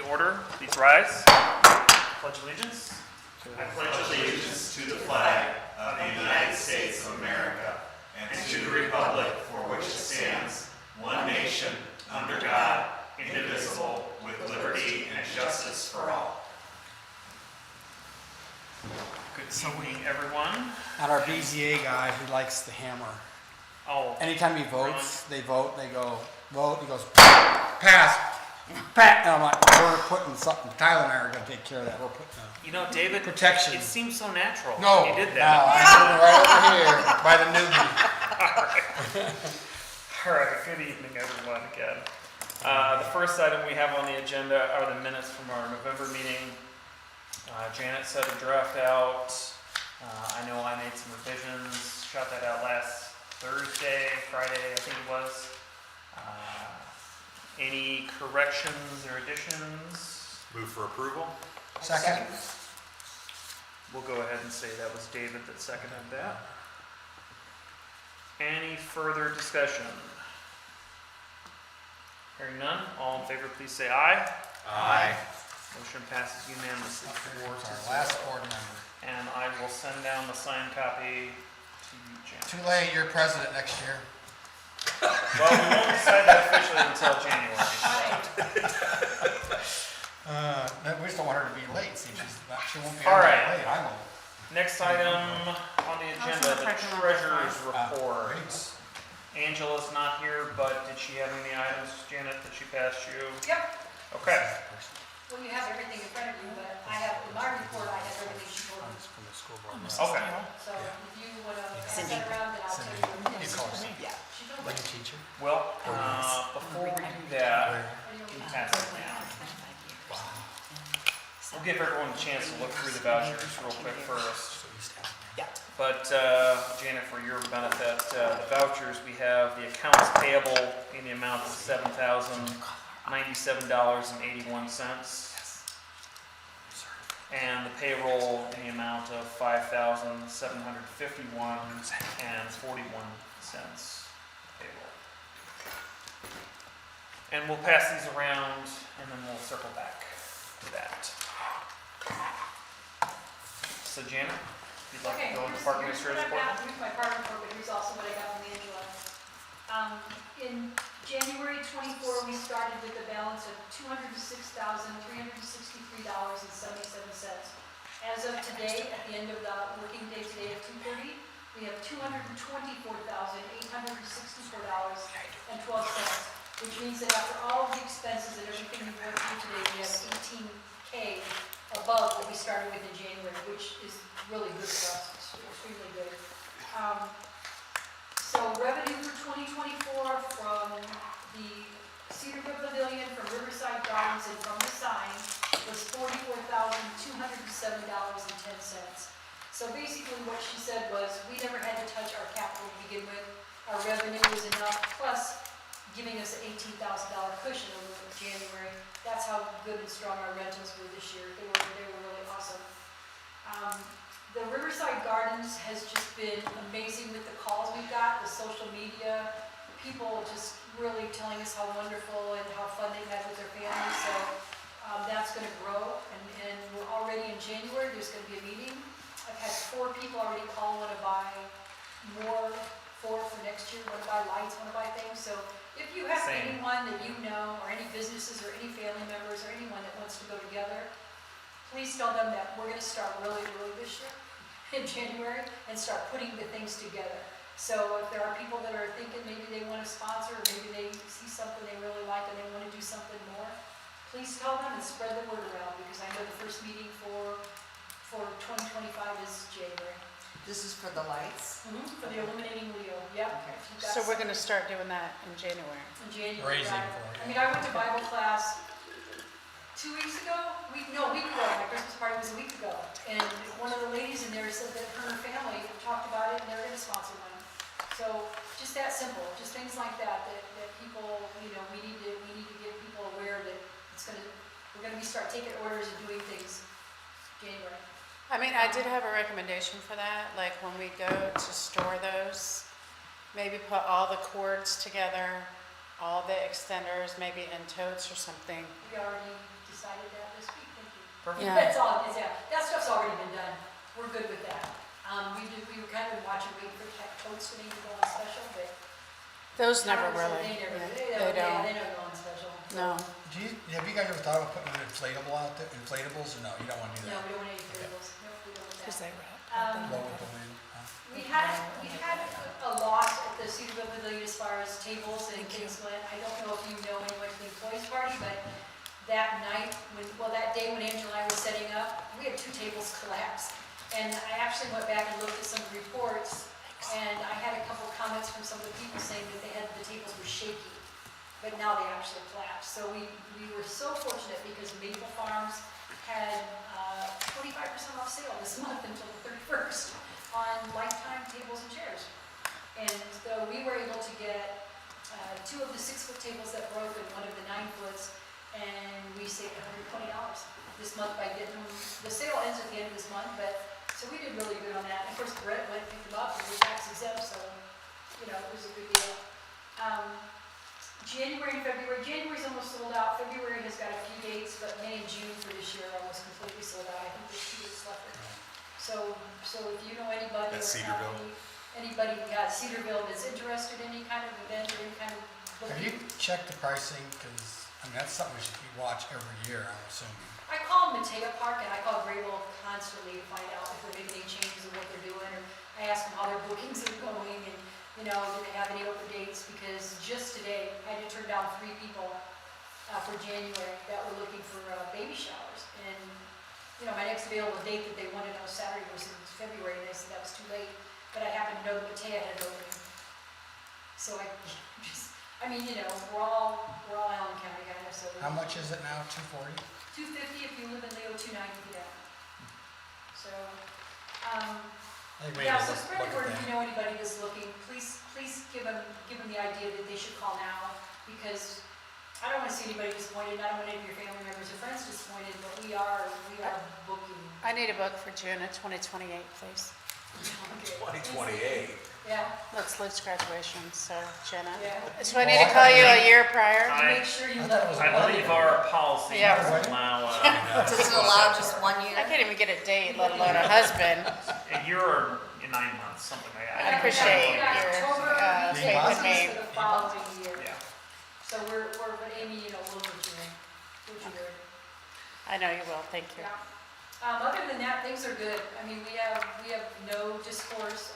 order. Please rise. Pledge allegiance. I pledge allegiance to the flag of the United States of America and to the republic for which it stands, one nation, under God, indivisible, with liberty and justice for all. Good evening, everyone. Not our BZA guy who likes the hammer. Oh, Anytime he votes, they vote, they go, vote, he goes, pass, pat. And I'm like, we're putting something, Tyler and I are going to take care of that. We're putting you know, David, protection. it seems so natural. No, You did no, that. I'm right over here by the newbie. All right, good evening, everyone, again. The first item we have on the agenda are the minutes from our November meeting. Janet set a draft out. I know I made some revisions, shot that out last Friday, I think it was. Any corrections or additions? Move for approval. Second. We'll go ahead and say that was David that seconded that. Any further discussion? Hearing none, all in favor please say aye. Aye. Motion passes unanimously. Our last board member. And I will send down the signed copy to you, Janet. Too late, you're president next year. Well, we won't decide that officially until January. We just don't want her to be late. See, she won't be All right. late. I won't. Next item on the agenda, the treasurer's report. Great. Angela's not here, but did she have any items, Janet, that she passed you? Yep. Okay. Well, you have everything in front of you, but I have, in my report, I have everything she told me. From the school board. Okay. So if you want to pass that around, then I'll tell you. You call her. Yeah. She told me. Like a teacher. Well, before we do that, we pass it down. We'll give everyone a chance to look through the vouchers real quick first. But Janet, for your benefit, the vouchers, we have the accounts payable in the amount of $7,097.81. And the payroll in the amount of $5,751.41 payroll. And we'll pass these around and then we'll circle back to that. So Janet, if you'd like to go into Park Administrator's report. Here's my park report, but here's also what I got from Angela. In January 24, we started with a balance of $206,363.77. As of today, at the end of the working day today at 2:30, we have $224,864.12, which means that after all of the expenses and everything we've worked through today, we have $18K above what we started with in January, which is really good for us. It's extremely good. So revenue for 2024 from the Cedarville Pavilion, from Riverside Gardens, and from the sign was $44,207.10. So basically what she said was, we never had to touch our capital to begin with. Our revenue was enough, plus giving us an $18,000 cushion over January. That's how good and strong our rentals were this year. They were really awesome. The Riverside Gardens has just been amazing with the calls we've got, the social media, people just really telling us how wonderful and how fun they've had with their families. So that's going to grow, and we're already in January. There's going to be a meeting. I've had 4 people already call, want to buy more for next year, want to buy lights, want to buy things. So if you have anyone that you know, or any businesses, or any family members, or anyone that wants to go together, please tell them that we're going to start really early this year in January and start putting the things together. So if there are people that are thinking maybe they want to sponsor, or maybe they see something they really like and they want to do something more, please tell them and spread the word around, because I know the first meeting for 2025 is January. This is for the lights? For the illuminating Leo, yep. Okay. So we're going to start doing that in January. In January. Raising right. for it. I mean, I went to Bible class 2 weeks ago. A week ago. My Christmas party was a week ago. And one of the ladies in there said that her and her family talked about it and they're going to sponsor one. So just that simple, just things like that people, we need to get people aware that we're going to start taking orders and doing things January. I mean, I did have a recommendation for that, like when we go to store those, maybe put all the cords together all the extenders, maybe in totes or something. We already decided that this week, thank you. Perfect. Yeah. That's all, that stuff's already been done, we're good with that. We were kind of watching, waiting for totes to maybe go on special, but. Those never They really, never, yeah, they they don't, don't. they don't go on special. No. Have you guys ever thought about putting an inflatable out there, inflatables, or no, you don't wanna do No, that? we don't want any inflatables, no, we don't want Because that. they wrap. Blow with the wind, huh? We had a loss at the Cedarville Pavilion as far as tables and things went. I don't know if you know anyone from the employees party, but that night, that day when Angela and I were setting up, we had 2 tables collapse. And I actually went back and looked at some reports, and I had a couple comments from some of the people saying that the tables were shaky, but now they actually collapsed. So we were so fortunate because Maple Farms had 25% off sale this month until the 31st on lifetime tables and chairs. And so we were able to get 2 of the 6-foot tables that broke and 1 of the 9-foots, and we saved $120 this month by getting them. The sale ends at the end of this month, so we did really good on that. And of course, Brett went and picked them up, and we're tax exempt, so, it was a good deal. January and February, January's almost sold out. February has got a few dates, but May and June for this year are almost completely sold out. I think there's 2 weeks left. So if you know anybody. At or Cedarville? Anybody, Cedarville that's interested in any kind of event or any kind of. Have you checked the pricing, cause, that's something we should watch every year, I'm assuming. I call Matea Park and I call Grable constantly to find out if they're making any changes in what they're doing, or I ask them how their bookings are going, and, do they have any open dates, because just today, I had to turn down 3 people for January that were looking for baby showers, and, my next available date that they wanted on Saturday was in February, and they said that was too late, but I happened to know that Matea had an opening. So we're all Allen County guys, so. How much is it now, 240? $250 if you live in Leo, $290 if you don't. So, I think we yeah, need so to spread look the word at if that. you know anybody that's looking. Please give them the idea that they should call now, because I don't want to see anybody disappointed. I don't want any of your family members or friends disappointed, but we are booking. I need a book for June of 2028, please. Okay. 2028. Yeah, That's Luke's graduation, so Jenna. yeah. So I need to call you a year prior? Make sure you I thought let it was me I know. believe our policy Yeah. doesn't allow Does it allow just 1 year? I can't even get a date, let alone a husband. a year or 9 months, something like that. I appreciate We got your October, faith in Christmas me. for the following year. Yeah. So but Amy, we'll put you in. Put you in. I know you will, thank you. Yeah. Other than that, things are good. I mean, we have no discourse.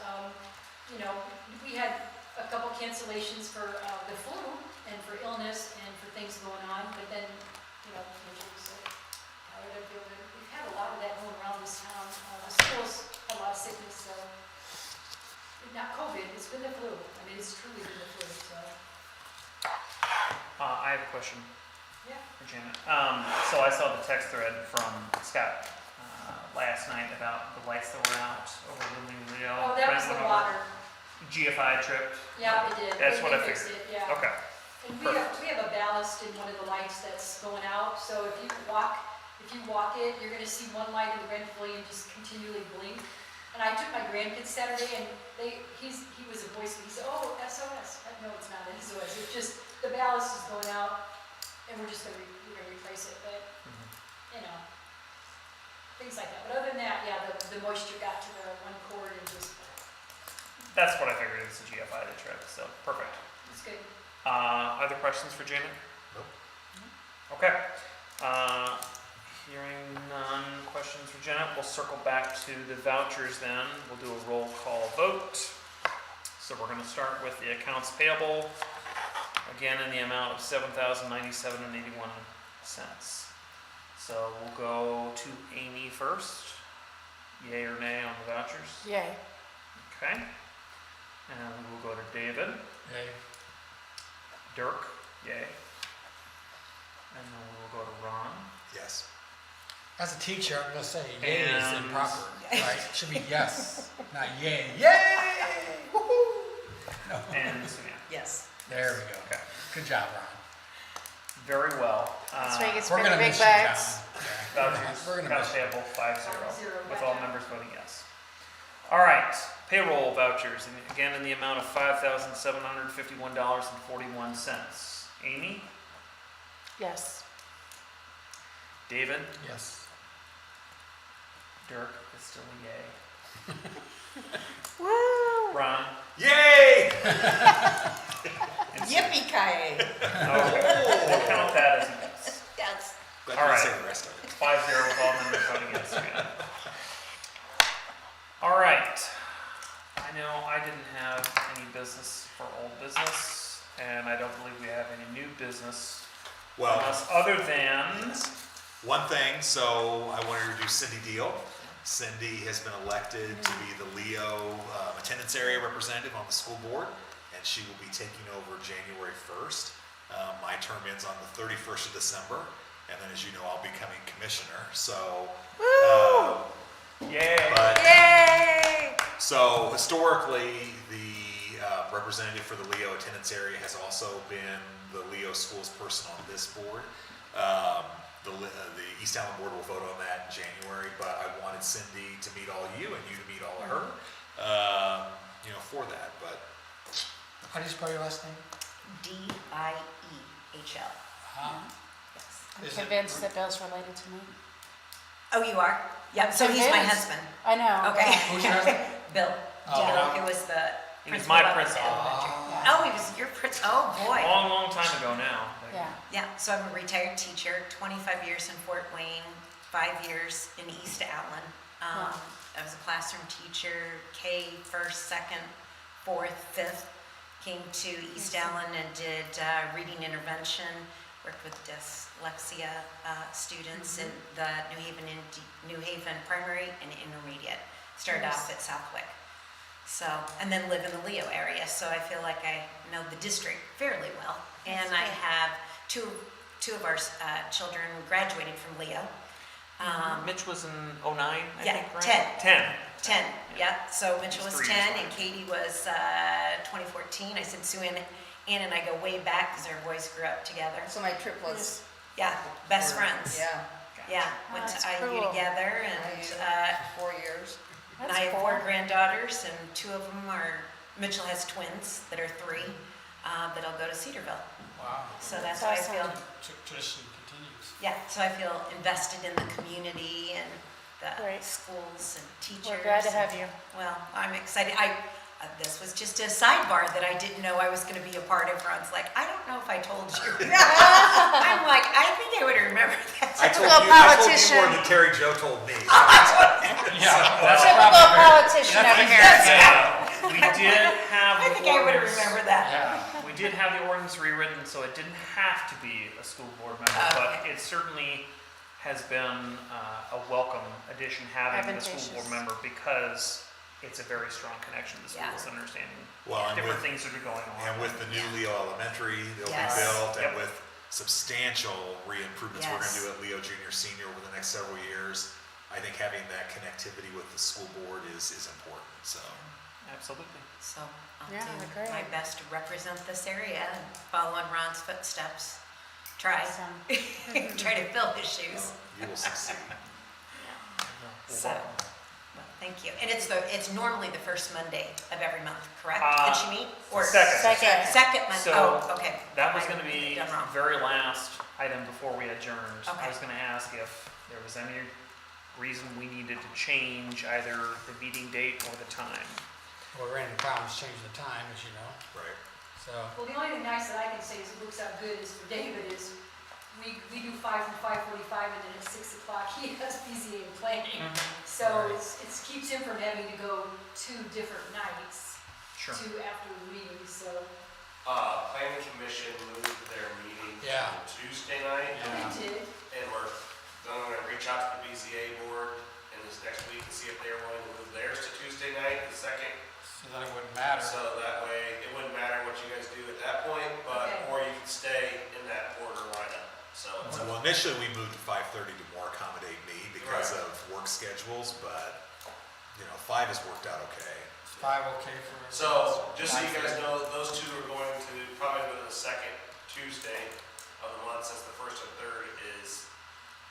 We had a couple cancellations for the flu and for illness and for things going on, but then, injuries. So we've had a lot of that going around this town. Schools had a lot of sickness, so not COVID, it's been the flu. I mean, it's truly been the flu, so, I have a question yeah. for Janet. So I saw the text thread from Scott last night about the lights that were out over Living Rio. Oh, that was the water. GFI tripped. Yeah, it did. That's what I They fixed figured. it, yeah. Okay. And we have a ballast in one of the lights that's going out, so if you walk it, you're gonna see one light in the red pavilion just continually blink. And I took my grandkids Saturday, and he was a voice, he said, "Oh, SOS." No, it's not SOS, it's just the ballast is going out, and we're gonna replace it, but, things like that. But other than that, yeah, the moisture got to the one cord and just, That's what I figured. It's a GFI that tripped. So perfect. it's good. Other questions for Janet? Nope. Okay. Hearing none questions for Janet, we'll circle back to the vouchers then. We'll do a roll call vote. So we're going to start with the accounts payable, again in the amount of $7,097.81. So we'll go to Amy first. Yay or nay on the vouchers? Yay. Okay. And we'll go to David. Yay. Dirk, yay. And then we'll go to Ron. Yes. As a teacher, I'm gonna say yay is And- improper, right? It should be yes, not yay. Yay! Woohoo! No. And Suzanne. Yes. There we go. Okay. Good job, Ron. Very well. That's why you get We're spend the gonna big miss you, John. bucks. Yeah. Vouchers, We're gonna accounts miss you. payable 5-0, 5-0, with gotcha. all members voting yes. All right, payroll vouchers, and again in the amount of $5,751.41. Amy? Yes. David? Yes. Dirk is still a yay. Woo! Ron? Yay! And Sue. Yippee-ki-yay. Okay, we'll count that as a yes. Yes. But All you right. say the rest of it. 5-0 with all members voting yes. Yeah. All right. I know I didn't have any business for old business, and I don't believe we have any new business Well, unless other than. one thing, so I want to introduce Cindy Deal. Cindy has been elected to be the Leo attendance area representative on the school board, and she will be taking over January 1st. My term ends on the 31st of December, and then as you know, I'll be becoming commissioner. So, Yay! but Yay! so historically, the representative for the Leo attendance area has also been the Leo schools person on this board. The East Allen board will vote on that in January, but I wanted Cindy to meet all of you and you to meet all of her, for that. But How do you spell your last name? D-I-E-H-L. Yes. I'm Is it- convinced that Bill's related to me. Oh, you are? Yep, so he's my Convinced. husband. I know. Okay. Who's your husband? Bill. Oh, Yeah, Bill. it was the He was principal my of the principal. elementary. Oh, he was your principal. Oh, boy. Long, long time ago now. But Yeah. Yeah, so I'm a retired teacher, 25 years in Fort Wayne, 5 years in East Allen. Wow. I was a classroom teacher, K, 1st, 2nd, 4th, 5th. Came to East Allen and did reading intervention, worked with dyslexia students in the New Haven primary and intermediate. Started off at Southwick. So, and then live in the Leo area, so I feel like I know the district fairly well. And I have two of our children graduating from Leo. Mitch was in 09, I Yeah, think, right? 10. 10. 10, yeah. So Mitchell was He's 3 10 years and Katie was 2014. I said Sue Ann and I go way back because our boys grew up together. So my triplets, Yeah, best friends. yeah, Yeah, went that's to IU cool. together and IU. 4 years. and That's I have cool. 4 granddaughters and 2 of them are, Mitchell has twins that are 3 that'll go to Cedarville. Wow. So that's That's why I feel, awesome. Tradition continues. yeah, so I feel invested in the community and the Great. schools and teachers. We're glad to have you. Well, I'm excited. This was just a sidebar that I didn't know I was going to be a part of. Ron's like, I don't know if I told you. I'm like, I think I would remember that. I told Typical you more politician. than Terry Joe told me. Yeah, that's Typical probably politician over here. We did have I the think I would have ordinance. remembered that. Yeah. We did have the ordinance rewritten, so it didn't have to be a school board member, but it certainly has been a welcome addition having the school board Advantageous. member because it's a very strong connection to the Yeah. schools, understanding Well, and different with, things that are going on. and with the new Leo Elementary that'll Yes. be built, and Yep. with substantial re-improvements we're Yes. gonna do at Leo Junior Senior over the next several years, I think having that connectivity with the school board is important, so. Absolutely. So I'll Yeah, do great. my best to represent this area and follow in Ron's footsteps. Try. Awesome. Try to fill his shoes. You will succeed. So, well, thank you. And it's normally the first Monday of every month, correct? Uh, Did she meet? Or second. Second Monday. So, Oh, okay. That was I gonna be done wrong. very last item before we adjourned. Okay. I was gonna ask if there was any reason we needed to change either the meeting date or the time. Well, Randy Collins changed the time, as you know, Right. so. Well, the only thing nice that I can say is it looks out good is for David is we do 5 from 5:45 and then at 6 o'clock he has PZA planning. So it keeps him from having to go 2 different nights Sure. to after the meeting, so. Planning Commission moved their meeting Yeah. to Tuesday night, Yeah. We did. and we're gonna reach out to the BZA board in this next week and see if they're willing to move theirs to Tuesday night, the second, So then it wouldn't matter. so that way it wouldn't matter what you guys do at that point, but, Okay. or you can stay in that order lineup, so. it's up Well, initially, we moved to 5:30 to more accommodate me because Right. of work schedules, but, 5 has worked out okay. Is 5 okay for? So, just so you guys know, those 2 are going to probably go to the second Tuesday of the month, since the first and third is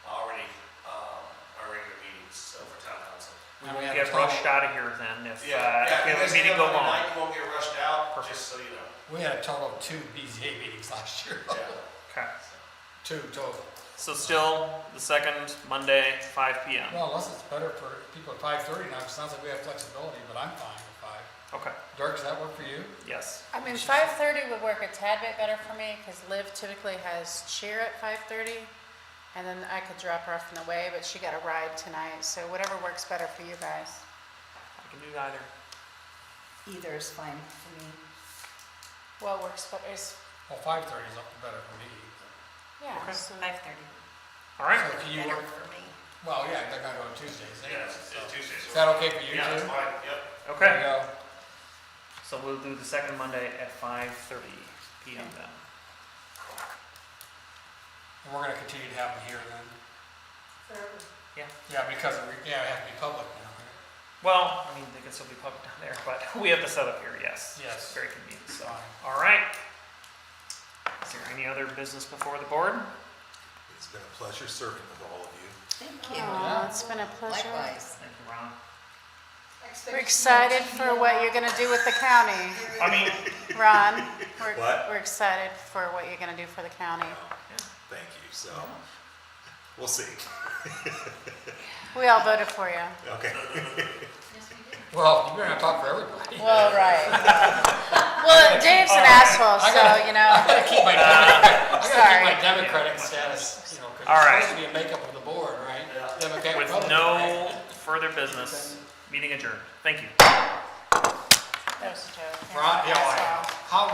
already, our regular meetings, so for town council. And we have Get get total- rushed out of here then if, Yeah, if we if you have a guys meeting have go one long. tonight, you won't get rushed out, Perfect. just so you know. We had a total of 2 BZA meetings last year. Yeah. Okay. 2 total. So still the second Monday, 5 p.m. Well, unless it's better for people at 5:30 now, 'cause it sounds like we have flexibility, but I'm fine with 5. Okay. Dirk, does that work for you? Yes. I mean, 5:30 would work a tad bit better for me, because Liv typically has cheer at 5:30, and then I could drop her off in the way, but she got a ride tonight, so whatever works better for you guys. I can do either. Either is fine for me. What works better is, Well, 5:30 is better for me. yeah, Okay. so 5:30 All right. So can you better work? for me. Well, yeah, they're gonna go on Tuesdays. Yeah, anyways, it's so. Tuesdays. Is that okay for you Yeah, too? that's fine, yep. There Okay. you go. So we'll do the second Monday at 5:30 p.m. then. And we're gonna continue to have them here then? Forever. Yeah, because, it has to be public now. Well, I mean, they can still be public down there, but we have the setup here, yes. Yes. It's very convenient, so. Fine. All right. Is there any other business before the board? It's been a pleasure serving with all of you. Thank you. Aw, it's been a pleasure. Likewise. Thank you, Ron. We're excited for what you're gonna do with the county, I mean, Ron. We're- What? We're excited for what you're gonna do for the county. Thank you, so, we'll see. We all voted for you. Okay. Yes, we did. Well, you're gonna talk for everybody. Well, right. Well, Dave's an asshole, I so, gotta- you I know, gotta keep my Democratic, Sorry. Democratic status, you know, because All it's right. supposed to be a makeup of the board, right? Democratic, with Republican, no right? further business, meeting adjourned. Thank you. that was a joke. Ron, yeah, Asshole. how